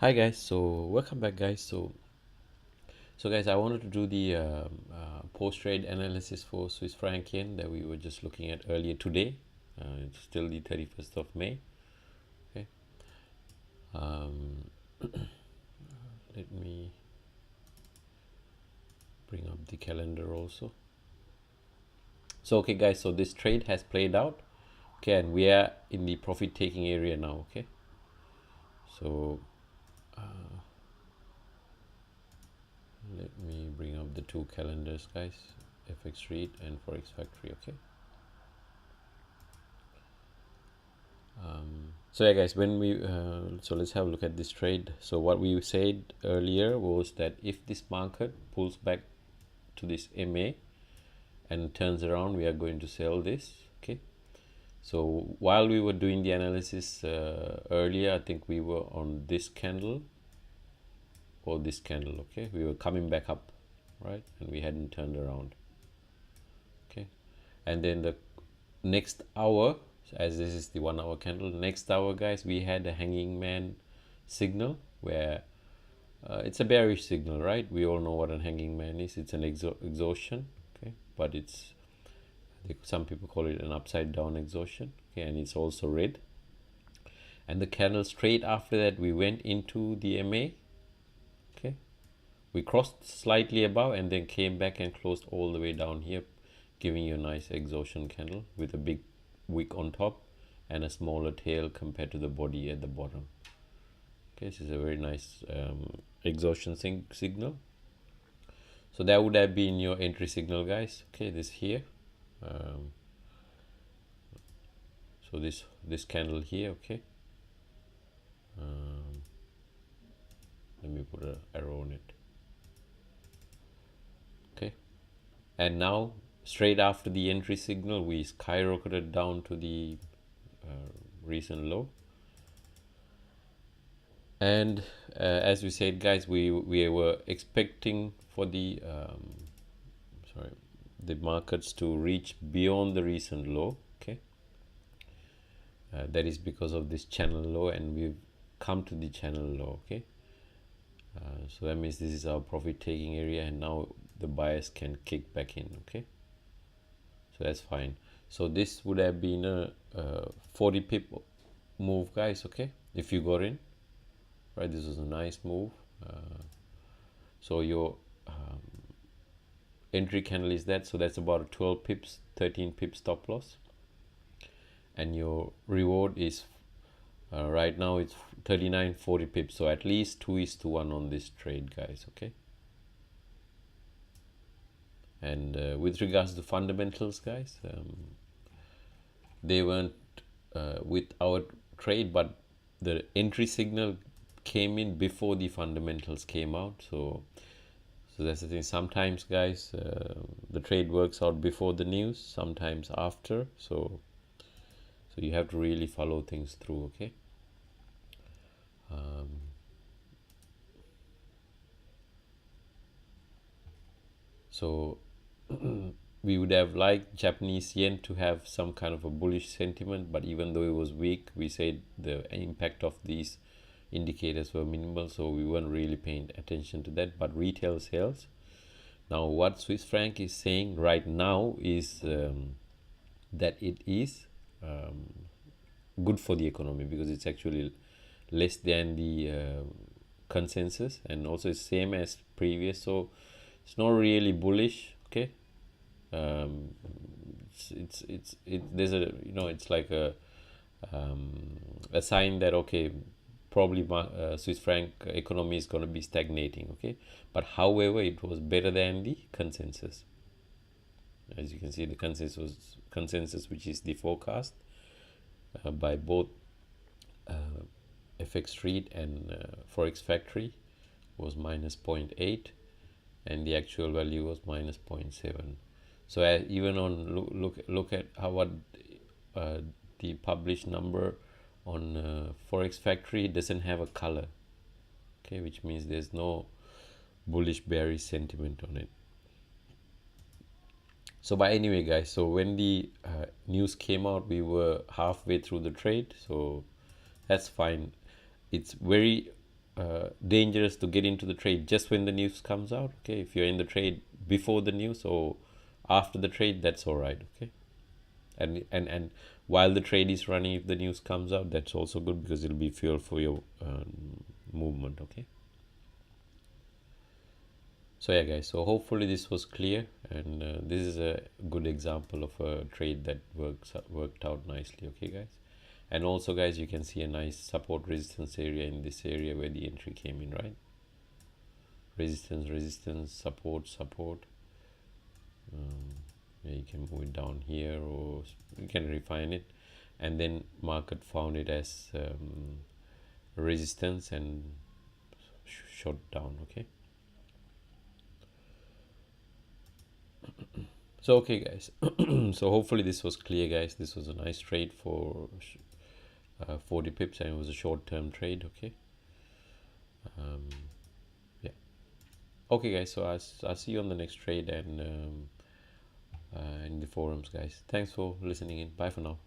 Hi guys, so welcome back guys. So guys, I wanted to do the post trade analysis for Swiss franc yen that we were just looking at earlier today. It's still the 31st of May. Okay. Let me bring up the calendar also. So okay guys, so this trade has played out. Okay, and we are in the profit taking area now. Okay, so let me bring up the two calendars guys, FX Read and Forex Factory. Okay. So yeah guys, when we so let's have a look at this trade. So what we said earlier was that if this market pulls back to this MA and turns around, we are going to sell this. Okay, so while we were doing the analysis earlier, I think we were on this candle or this candle. Okay, we were coming back up, right, and we hadn't turned around. Okay, and then the next hour, as this is the 1 hour candle, next hour guys, we had a hanging man signal where it's a bearish signal, right? We all know what a hanging man is. It's an exhaustion. Okay, but it's, some people call it an upside down exhaustion. Okay, and it's also red. And the candle straight after that, we went into the MA. Okay, we crossed slightly above and then came back and closed all the way down here, giving you a nice exhaustion candle with a big wick on top and a smaller tail compared to the body at the bottom. Okay, this is a very nice exhaustion signal. So that would have been your entry signal guys. Okay, this here, so this candle here. Okay, let me put an arrow on it. Okay, and now straight after the entry signal, we skyrocketed down to the recent low. And as we said guys, we were expecting for the the markets to reach beyond the recent low. Okay, that is because of this channel low, and we've come to the channel low. Okay, so that means this is our profit taking area, and now the buyers can kick back in. Okay, so that's fine. So this would have been a 40 pip move guys. Okay, if you got in, right, this is a nice move. So your entry candle is that, so that's about 12 pips, 13 pips stop loss, and your reward is right now it's 39.40 pips, so at least 2:1 on this trade guys. Okay, and with regards to fundamentals guys, they weren't with our trade, but the entry signal came in before the fundamentals came out. So that's the thing. Sometimes guys, the trade works out before the news, sometimes after. So you have to really follow things through. Okay, so we would have liked Japanese yen to have some kind of a bullish sentiment, but even though it was weak, we said the impact of these indicators were minimal, so we weren't really paying attention to that. But retail sales, now what Swiss franc is saying right now is that it is good for the economy, because it's actually less than the consensus, and also it's same as previous, so it's not really bullish. Okay, there's a, it's like a sign that okay, probably Swiss franc economy is going to be stagnating. Okay, but however, it was better than the consensus. As you can see, the consensus, which is the forecast by both FX Read and Forex Factory, was minus 0.8, and the actual value was minus 0.7. So even on look at how what the published number on Forex Factory doesn't have a color. Okay, which means there's no bullish bearish sentiment on it. So but anyway guys, so when the news came out, we were halfway through the trade, so that's fine. It's very dangerous to get into the trade just when the news comes out. Okay, if you're in the trade before the news or after the trade, that's all right. Okay, and while the trade is running, if the news comes out, that's also good because it'll be fuel for your movement. Okay, so yeah guys, so hopefully this was clear, and this is a good example of a trade that worked out nicely. Okay guys, and also guys, you can see a nice support resistance area in this area where the entry came in, right? Resistance, support. Yeah, you can move it down here or you can refine it, and then market found it as resistance and shot down. Okay, so okay guys, so hopefully this was clear guys. This was a nice trade for 40 pips, and it was a short-term trade. Okay, yeah, okay guys, so I'll see you on the next trade, and in the forums guys. Thanks for listening in. Bye for now.